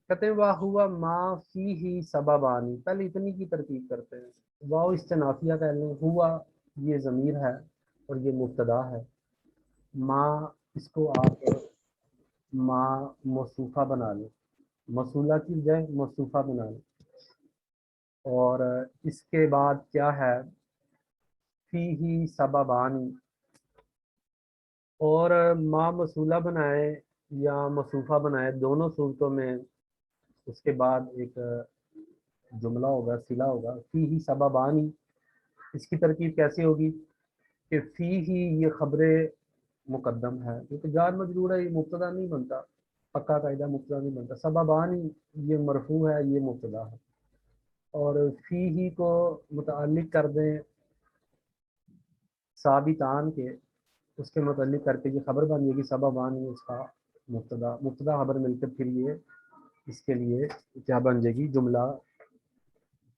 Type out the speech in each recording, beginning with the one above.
کہتے ہیں واہ ہوا ما فی ہی سببانی، پہلے اتنی کی ترکیب کرتے ہیں، واو استنافیہ کہہ لیں، ہوا یہ ضمیر ہے اور یہ مبتدا ہے، ما اس کو آپ ما موصوفہ بنا لیں، موصولہ کی بجائے موصوفہ بنا لیں، اور اس کے بعد کیا ہے فی ہی سببانی، اور ما موصولہ بنائے یا موصوفہ بنائے دونوں صورتوں میں اس کے بعد ایک جملہ ہوگا، صلہ ہوگا، فی ہی سببانی۔ اس کی ترکیب کیسی ہوگی کہ فی ہی یہ خبر مقدم ہے کیونکہ جار مجرور ہے، یہ مبتدا نہیں بنتا، پکا قاعدہ مبتدا نہیں بنتا، سببانی یہ مرفوع ہے، یہ مبتدا ہے، اور فی ہی کو متعلق کر دیں ثابتان کے، اس کے متعلق کر کے یہ خبر بن جائے گی سببانی، اس کا مبتدا خبر مل کر پھر یہ اس کے لیے کیا بن جائے گی، جملہ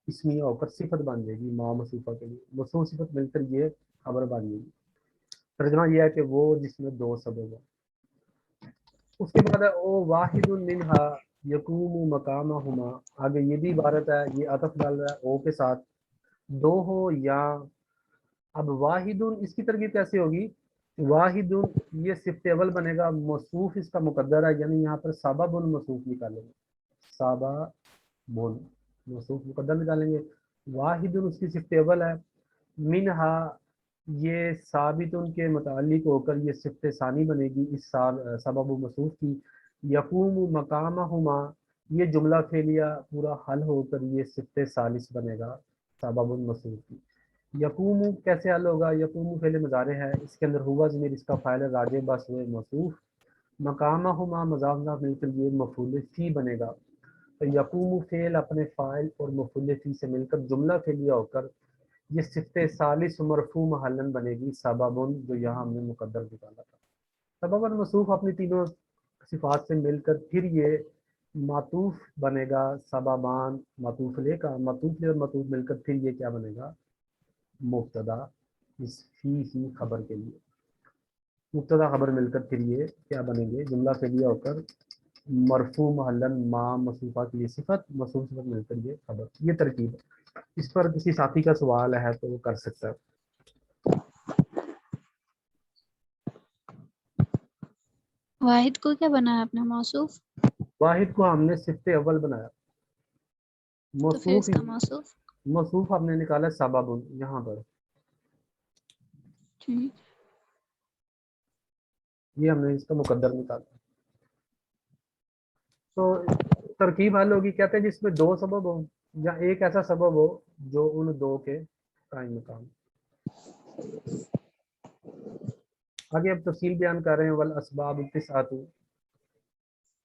اسمیہ ہو کر صفت بن جائے گی، ما موصوفہ کے لیے موصوف صفت مل کر یہ خبر بن جائے گی۔ ترجمہ یہ ہے کہ وہ جس میں دو سبب ہیں۔ اس کے بعد ہے او واحد منہا یقوم مقامہما، آگے یہ بھی عبارت ہے، یہ عطف ڈال رہا ہے او کے ساتھ، دو ہو یا، اب واحد اس کی ترکیب کیسے ہوگی، واحد یہ صفت اول بنے گا، موصوف اس کا مقدر ہے، یعنی یہاں پر سبب موصوف نکالیں گے، سبب موصوف مقدر نکالیں گے، واحد اس کی صفت اول ہے، منہا یہ ثابت ان کے متعلق ہو کر یہ صفت ثانی بنے گی اس سبب و موصوف کی، یقوم مقامہما یہ جملہ فعلیہ پورا حل ہو کر یہ صفت ثالث بنے گا سبب الموصوف کی۔ یقوم کیسے حل ہوگا، یقوم فعل مضارع ہے، اس کے اندر ہوا ضمیر اس کا فاعل ہے، راجع بس ہوئے موصوف، مقامہما مضاف مضاف مل کر یہ مفعول فی بنے گا، تو یقوم فعل اپنے فاعل اور مفعول فی سے مل کر جملہ فعلیہ ہو کر یہ صفت ثالث مرفوع محلن بنے گی سبب، جو یہاں ہم نے مقدر نکالا تھا، سبب الموصوف اپنی تینوں صفات سے مل کر پھر یہ معطوف بنے گا، سببان معطوف لے کا، معطوف لے اور معطوف مل کر پھر یہ کیا بنے گا، مبتدا، اس فی ہی خبر کے لیے مبتدا خبر مل کر پھر یہ کیا بنیں گے، جملہ فعلیہ ہو کر مرفوع محلن ما موصوفہ کے لیے صفت، موصوف صفت مل کر یہ خبر، یہ ترکیب ہے۔ اس پر کسی ساتھی کا سوال ہے تو وہ کر سکتا ہے۔ واحد کو کیا بنایا آپ نے، موصوف؟ واحد کو ہم نے صفت اول بنایا، تو پھر موصوف اس کا موصوف؟ موصوف ہم نے نکالا سبب، یہاں پر یہ ہم نے اس کا مقدر نکالا، تو ترکیب حل ہوگی، کہتے ہیں جس میں دو سبب ہو یا ایک ایسا سبب ہو جو ان دو کے قائم مقام۔ آگے اب تفصیل بیان کر رہے ہیں، والاسباب التسعۃ،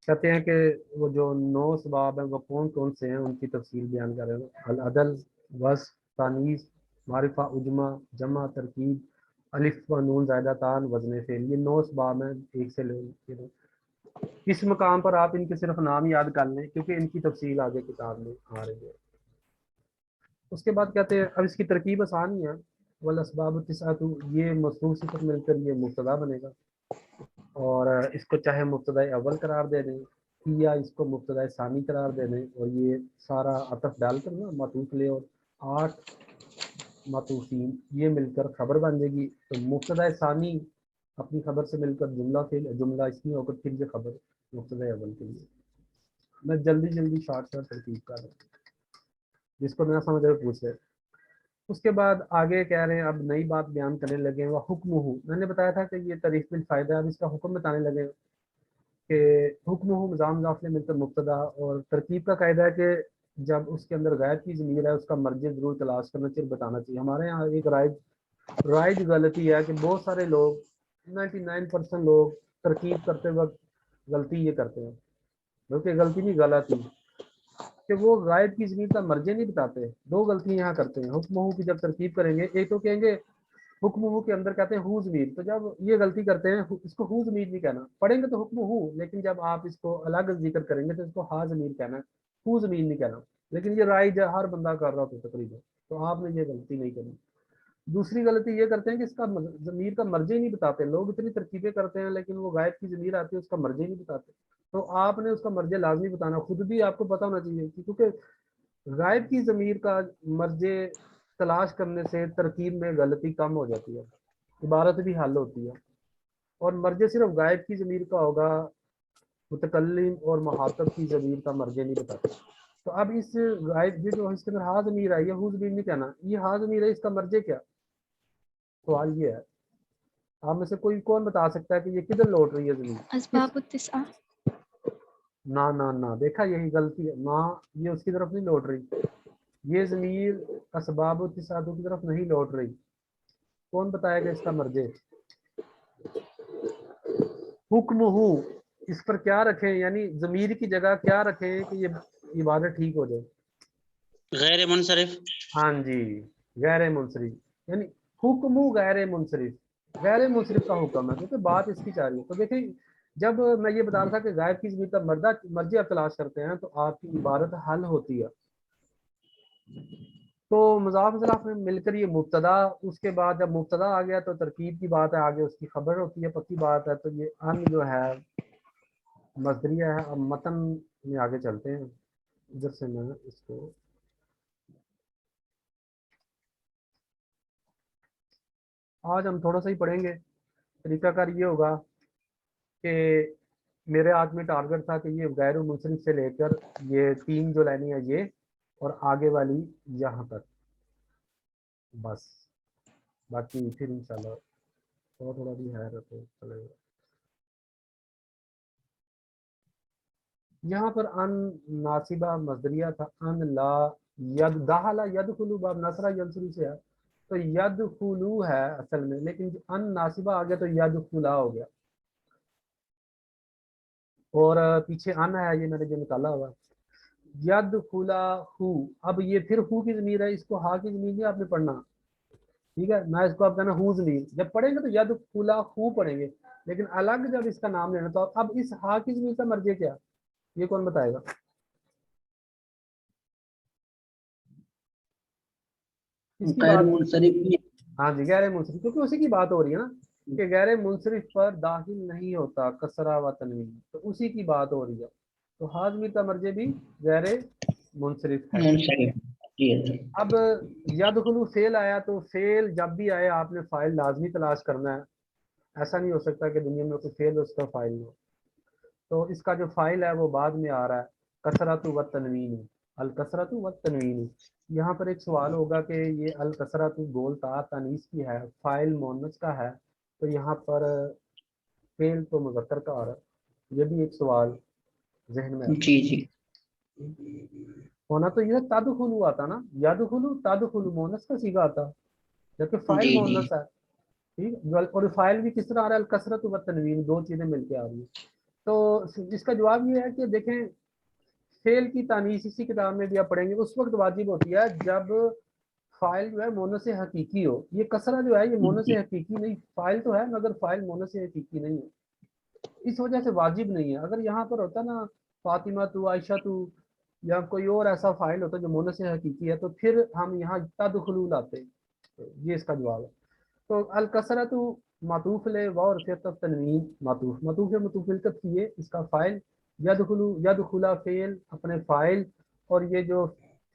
کہتے ہیں کہ وہ جو 9 اسباب ہیں وہ کون کون سے ہیں، ان کی تفصیل بیان کر رہے ہیں، العدل، وصف، تانیث، معرفہ، عجمہ، جمع، ترکیب، الف و نون زائدہ تان، وزن فعل، یہ 9 اسباب ہیں، ایک سے لے کے اس مقام پر آپ ان کے صرف نام یاد کر لیں کیونکہ ان کی تفصیل آگے کتاب میں آ رہی ہے۔ اس کے بعد کہتے ہیں اب اس کی ترکیب آسان ہی ہے، والاسباب التسعۃ، یہ مصروف صفت مل کر یہ مبتدا بنے گا، اور اس کو چاہے مبتدا اول قرار دے دیں یا اس کو مبتدا ثانی قرار دے دیں، اور یہ سارا عطف ڈال کر نا معطوف لے، اور 8 معطوفین یہ مل کر خبر بن جائے گی، تو مبتدا ثانی اپنی خبر سے مل کر جملہ اس میں ہو کر پھر یہ خبر مبتدا اول کے لیے۔ میں جلدی شارٹ ترتیب کر رہا ہوں، جس کو نہ سمجھ آئے پوچھے۔ اس کے بعد آگے کہہ رہے ہیں اب نئی بات بیان کرنے لگے، وہ حکم ہو، میں نے بتایا تھا کہ یہ تعریف بالفائدہ، اب اس کا حکم بتانے لگے کہ حکم ہو مضام مضاف مل کر مبتدا، اور ترکیب کا قاعدہ ہے کہ جب اس کے اندر غائب کی ضمیر ہے اس کا مرجع ضرور تلاش کرنا چاہیے، بتانا چاہیے۔ ہمارے یہاں ایک رائج غلطی ہے کہ بہت سارے لوگ 99% لوگ ترکیب کرتے وقت غلطی یہ کرتے ہیں، بلکہ غلطی نہیں غلطی، کہ وہ غائب کی ضمیر کا مرجع نہیں بتاتے، دو غلطی یہاں کرتے ہیں۔ حکم ہو کی جب ترکیب کریں گے، ایک تو کہیں گے حکم ہو کے اندر کہتے ہیں ہو ضمیر، تو جب یہ غلطی کرتے ہیں اس کو ہو ضمیر نہیں کہنا، پڑھیں گے تو حکم ہو، لیکن جب آپ اس کو الگ ذکر کریں گے تو اس کو ہا ضمیر کہنا ہے، ہو ضمیر نہیں کہنا، لیکن یہ رائج ہے، ہر بندہ کر رہا تو تقریبا، تو آپ نے یہ غلطی نہیں کرنی۔ دوسری غلطی یہ کرتے ہیں کہ اس کا ضمیر کا مرجع نہیں بتاتے، لوگ اتنی ترکیبیں کرتے ہیں لیکن وہ غائب کی ضمیر آتی ہے اس کا مرجع نہیں بتاتے، تو آپ نے اس کا مرجع لازمی بتانا، خود بھی آپ کو پتہ ہونا چاہیے، کیونکہ غائب کی ضمیر کا مرجع تلاش کرنے سے ترکیب میں غلطی کم ہو جاتی ہے، عبارت بھی حل ہوتی ہے، اور مرجع صرف غائب کی ضمیر کا ہوگا، متکلم اور مخاطب کی ضمیر کا مرجع نہیں بتاتا۔ تو اب اس غائب یہ جو اس کے اندر ہا ضمیر ہے، یہ ہو ضمیر نہیں کہنا، یہ ہا ضمیر ہے، اس کا مرجع کیا؟ سوال یہ ہے، آپ میں سے کوئی کون بتا سکتا ہے کہ یہ کدھر لوٹ رہی ہے ضمیر؟ اسباب التسعہ۔ نہ دیکھا، یہی غلطی ہے، نہ یہ اس کی طرف نہیں لوٹ رہی، یہ ضمیر اسباب و تسعۃ کی طرف نہیں لوٹ رہی، کون بتائے گا اس کا مرجع؟ حکم ہو، اس پر کیا رکھیں، یعنی ضمیر کی جگہ کیا رکھیں کہ یہ عبادت ٹھیک ہو جائے؟ غیر منصرف۔ ہاں جی، غیر منصرف، یعنی حکم غیر منصرف، غیر منصرف کا حکم ہے، کیونکہ بات اس کی چاہ رہی ہے۔ تو دیکھیں، جب میں یہ بتا رہا تھا کہ غائب کی ضمیر کا مرجع آپ تلاش کرتے ہیں تو آپ کی عبارت حل ہوتی ہے۔ تو مضاف اضلاف میں مل کر یہ مبتدا، اس کے بعد جب مبتدا آ گیا تو ترکیب کی بات ہے، آگے اس کی خبر ہوتی ہے، پکی بات ہے۔ تو یہ ان جو ہے مصدریہ ہے۔ اب متن میں آگے چلتے ہیں، ادھر سے میں اس کو آج ہم تھوڑا سا ہی پڑھیں گے۔ طریقہ کار یہ ہوگا کہ میرے ہاتھ میں ٹارگٹ تھا کہ یہ غیر منصرف سے لے کر یہ 3 جو لائنیں ہیں یہ، اور آگے والی یہاں تک، بس باقی پھر انشاءاللہ تھوڑا بھی ہے تو چلے گا۔ یہاں پر ان ناصبہ مصدریہ تھا، ان لا ید داخلہ یدخلو باب نصرہ ینصرو سے ہے، تو یدخلو ہے اصل میں، لیکن جو ان ناصبہ آ گیا تو یدخلا ہو گیا، اور پیچھے ان ہے، یہ میں نے جو نکالا ہوا یدخلا ہو۔ اب یہ پھر ہو کی ضمیر ہے، اس کو ہا کی ضمیر نہیں آپ نے پڑھنا، ٹھیک ہے، میں اس کو آپ کہنا ہو ضمیر، جب پڑھیں گے تو یدخلا ہو پڑھیں گے، لیکن الگ جب اس کا نام لینا تو اب اس ہا کی ضمیر کا مرجع کیا، یہ کون بتائے گا؟ اس کی غیر بات، منصرف بھی۔ ہاں جی غیر منصرف، کیونکہ اسی کی بات ہو رہی ہے نا کہ غیر منصرف پر داخل نہیں ہوتا کسرہ و تنوین، تو اسی کی بات ہو رہی ہے۔ تو ہاضمی کا مرجع بھی غیر منصرف ہے۔ منصرف جی۔ اب یدخلو فعل آیا، تو فعل جب بھی آئے آپ نے فاعل لازمی تلاش کرنا ہے، ایسا نہیں ہو سکتا کہ دنیا میں کوئی فعل اس کا فاعل نہیں ہو۔ تو اس کا جو فاعل ہے وہ بعد میں آ رہا ہے، کثرت و تنوین، الکثرت و تنوین۔ یہاں پر ایک سوال ہوگا کہ یہ الکثرت گول تا تانیث کی ہے، فاعل مؤنث کا ہے، تو یہاں پر فعل تو مذکر کا آ رہا ہے، یہ بھی ایک سوال ذہن میں جی جی ہونا تو یہ تدخلو آتا نا، یدخلو تدخلو مؤنث کا صیغہ آتا، جبکہ فاعل جی جی مؤنث ہے، ٹھیک، اور فاعل بھی کس طرح آ رہا ہے، الکثرت و تنوین، دو چیزیں مل کے آ رہی ہیں۔ تو اس کا جواب یہ ہے کہ دیکھیں، فعل کی تانیث اسی کتاب میں بھی آپ پڑھیں گے، اس وقت واجب ہوتی ہے جب فاعل جو ہے مونس حقیقی ہو۔ یہ کسرہ جو ہے یہ مونس جی حقیقی نہیں، فاعل تو ہے مگر فاعل مونس حقیقی نہیں ہے، اس وجہ سے واجب نہیں ہے۔ اگر یہاں پر ہوتا نا فاطمہ تو، عائشہ تو، یا کوئی اور ایسا فاعل ہوتا جو مونس حقیقی ہے، تو پھر ہم یہاں تدخلو لاتے، یہ اس کا جواب ہے۔ تو الکثرت معطوف لے و اور پھر تب تنوین معطوف متوفل کیے، اس کا فاعل یدخلو، یدخلا فعل اپنے فاعل، اور یہ جو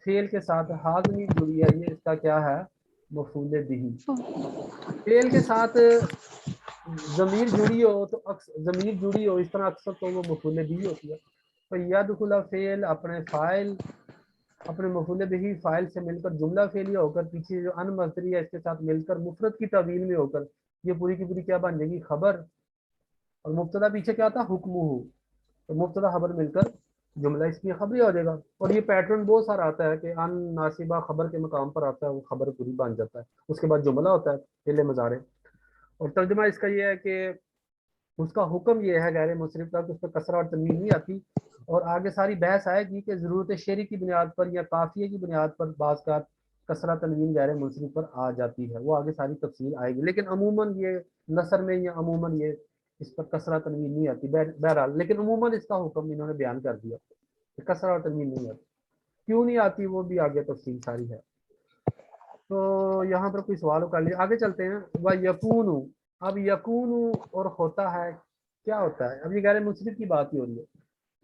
فعل کے ساتھ حاضمی جڑی ہے یہ اس کا کیا ہے، مفعول بہ۔ فعل کے ساتھ ضمیر جڑی ہو تو ضمیر جڑی ہو اس طرح اکثر تو وہ مفعول بہ ہوتی ہے۔ تو یدخلا فعل اپنے فاعل، اپنے مفعول بہ فاعل سے مل کر جملہ فعلیہ ہو کر، پیچھے جو ان مصدری ہے اس کے ساتھ مل کر مفرد کی تعویل میں ہو کر یہ پوری کی پوری کیا بن جائے گی، خبر، اور مبتدا پیچھے کیا تھا، حکمہ، تو مبتدا خبر مل کر جملہ اس کی خبری ہو جائے گا۔ اور یہ پیٹرن بہت سارا آتا ہے کہ ان ناصبہ خبر کے مقام پر آتا ہے، وہ خبر پوری بن جاتا ہے، اس کے بعد جملہ ہوتا ہے فعل مضارع، اور ترجمہ اس کا یہ ہے کہ اس کا حکم یہ ہے غیر منصرف کا کہ اس پہ کسرہ اور تنوین نہیں آتی، اور آگے ساری بحث آئے گی کہ ضرورت شعری کی بنیاد پر یا قافیے کی بنیاد پر بعض کا کسرہ تنوین غیر منصرف پر آ جاتی ہے، وہ آگے ساری تفصیل آئے گی، لیکن عموماً یہ نثر میں یا عموماً یہ اس پر کسرہ تنوین نہیں آتی بہرحال، لیکن عموماً اس کا حکم انہوں نے بیان کر دیا کہ کسرہ اور تنوین نہیں آتی، کیوں نہیں آتی وہ بھی آگے تفصیل ساری ہے۔ تو یہاں پر کوئی سوال کر لیے، آگے چلتے ہیں۔ وہ یقون، اب یقون اور ہوتا ہے، کیا ہوتا ہے، اب یہ غیر منصرف کی بات ہی ہو رہی ہے۔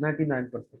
99%।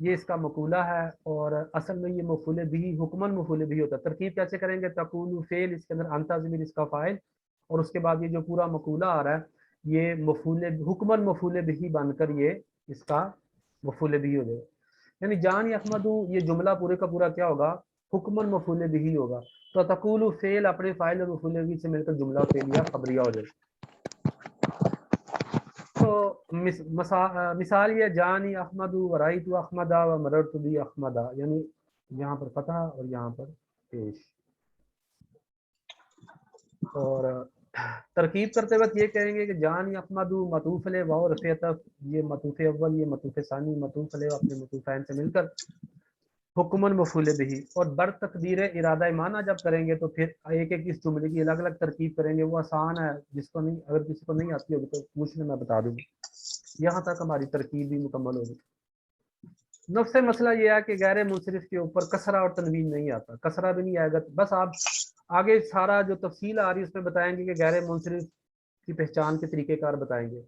یہ اس کا مقولہ ہے، اور اصل میں یہ مفعول بھی حکمن مفعول بھی ہوتا ہے. ترکیب کیسے کریں گے؟ تقول فعل، اس کے اندر انت ضمیر اس کا فاعل، اور اس کے بعد یہ جو پورا مقولہ آ رہا ہے یہ مفعول حکمن مفعول بھی بن کر یہ اس کا مفعول بھی ہو جائے. یعنی جان احمدو یہ جملہ پورے کا پورا کیا ہوگا؟ حکمن مفعول بھی ہوگا. تو تقول فعل اپنے فاعل اور مفعول بھی سے مل کر جملہ فعلیہ خبریہ ہو جائے. تو مثال یہ جانی احمد و رائیت احمدہ و مررت بی احمدہ، یعنی یہاں پر فتح اور یہاں پر پیش. اور ترکیب کرتے وقت یہ کہیں گے کہ جانی احمد مطوف علیہ واو رفع عطف، یہ مطوف اول، یہ مطوف ثانی، مطوف علیہ اپنے مطوفین سے مل کر حکمن مفعول بھی. اور بر تقدیر ارادہ معنی جب کریں گے تو پھر ایک ایک اس جملے کی الگ الگ ترکیب کریں گے. وہ آسان ہے، جس کو نہیں، اگر کسی کو نہیں آتی ہوگی تو پوچھ لیں، میں بتا دوں گا. یہاں تک ہماری ترکیب بھی مکمل ہوگی. نفس مسئلہ یہ ہے کہ غیر منصرف کے اوپر کسرہ اور تنوین نہیں آتا، کسرہ بھی نہیں آئے گا. بس آپ آگے سارا جو تفصیل آ رہی ہے اس میں بتائیں گے کہ غیر منصرف کی پہچان کے طریقہ کار بتائیں گے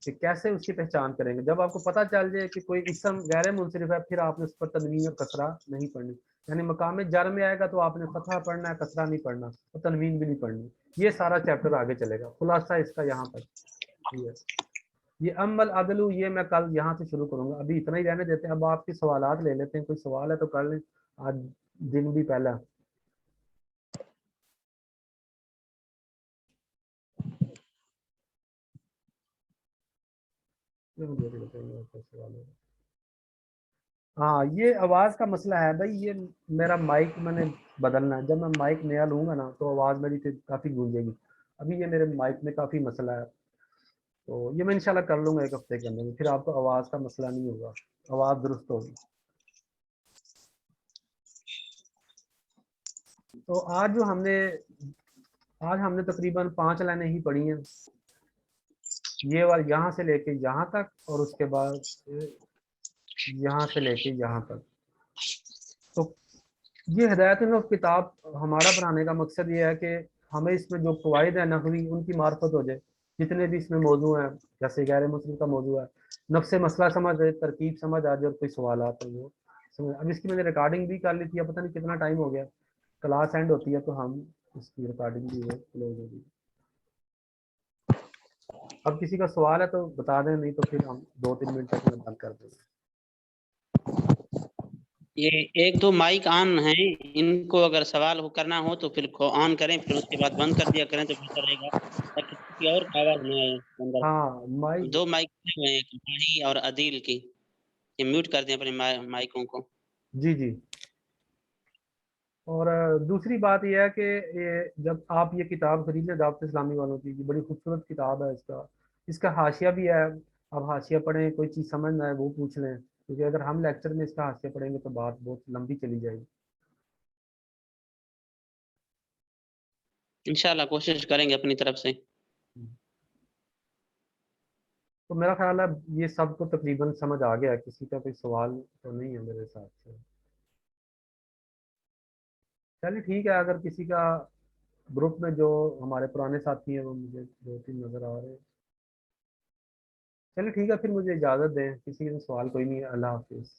کہ کیسے اس کی پہچان کریں گے. جب آپ کو پتہ چل جائے کہ کوئی اسم غیر منصرف ہے پھر آپ نے اس پر تنوین اور کسرہ نہیں پڑھنی. یعنی مقام جر میں آئے گا تو آپ نے فتحہ پڑھنا ہے، کسرہ نہیں پڑھنا، اور تنوین بھی نہیں پڑھنی. یہ سارا چیپٹر آگے چلے گا. خلاصہ اس کا یہاں تک یہ امل عدلو، یہ میں کل یہاں سے شروع کروں گا. ابھی اتنا ہی رہنے دیتے ہیں. اب آپ کے سوالات لے لیتے ہیں. کوئی سوال ہے تو کر لیں، آج دن بھی پہلا. ہاں یہ آواز کا مسئلہ ہے بھائی. یہ میرا مائک میں نے بدلنا ہے. جب میں مائک نیا لوں گا نا تو آواز میری پھر کافی گونجے گی. ابھی یہ میرے مائک میں کافی مسئلہ ہے، تو یہ میں انشاءاللہ کر لوں گا ایک ہفتے کے اندر. پھر آپ کو آواز کا مسئلہ نہیں ہوگا، آواز درست ہوگی. تو آج ہم نے تقریباً 5 لائنیں ہی پڑھی ہیں، یہ والی یہاں سے لے کے یہاں تک، اور اس کے بعد یہاں سے لے کے یہاں تک. تو یہ ہدایت النحو کتاب ہمارا بنانے کا مقصد یہ ہے کہ ہمیں اس میں جو قواعد ہیں نحوی ان کی معرفت ہو جائے. جتنے بھی اس میں موضوع ہیں، جیسے غیر مسلم کا موضوع ہے، نفس مسئلہ سمجھ آئے، ترکیب سمجھ آ جائے، اور کوئی سوالات ہیں وہ سمجھ. اب اس کی میں نے ریکارڈنگ بھی کر لی تھی، اب پتہ نہیں کتنا ٹائم ہو گیا. کلاس اینڈ ہوتی ہے تو ہم اس کی ریکارڈنگ بھی وہ کلوز ہوگی. اب کسی کا سوال ہے تو بتا دیں، نہیں تو پھر ہم 2-3 منٹ تک میں بند کر دیں گے. یہ 1-2 مائک آن ہیں، ان کو اگر سوال ہو کرنا ہو تو پھر کو آن کریں، پھر اس کے بعد بند کر دیا کریں تو بہتر رہے گا، تاکہ کسی اور کی آواز نہ آئے اندر. ہاں مائک 2 مائک ہوئے ہیں، ماہی اور عدیل کی، یہ میوٹ کر دیں اپنے مائکوں کو. جی جی. اور دوسری بات یہ ہے کہ جب آپ یہ کتاب خرید لیں دعوت اسلامی والوں کی، بڑی خوبصورت کتاب ہے. اس کا حاشیہ بھی ہے. آپ حاشیہ پڑھیں، کوئی چیز سمجھ نہ آئے وہ پوچھ لیں، کیونکہ اگر ہم لیکچر میں اس کا حاشیہ پڑھیں گے تو بات بہت لمبی چلی جائے گی. انشاءاللہ کوشش کریں گے اپنی طرف سے. تو میرا خیال ہے یہ سب کو تقریباً سمجھ آ گیا ہے. کسی کا کوئی سوال تو نہیں ہے میرے حساب سے. چلیے ٹھیک ہے. اگر کسی کا گروپ میں جو ہمارے پرانے ساتھی ہیں وہ مجھے 2-3 نظر آ رہے ہیں. چلیے ٹھیک ہے، پھر مجھے اجازت دیں. کسی کا سوال کوئی نہیں ہے. اللہ حافظ.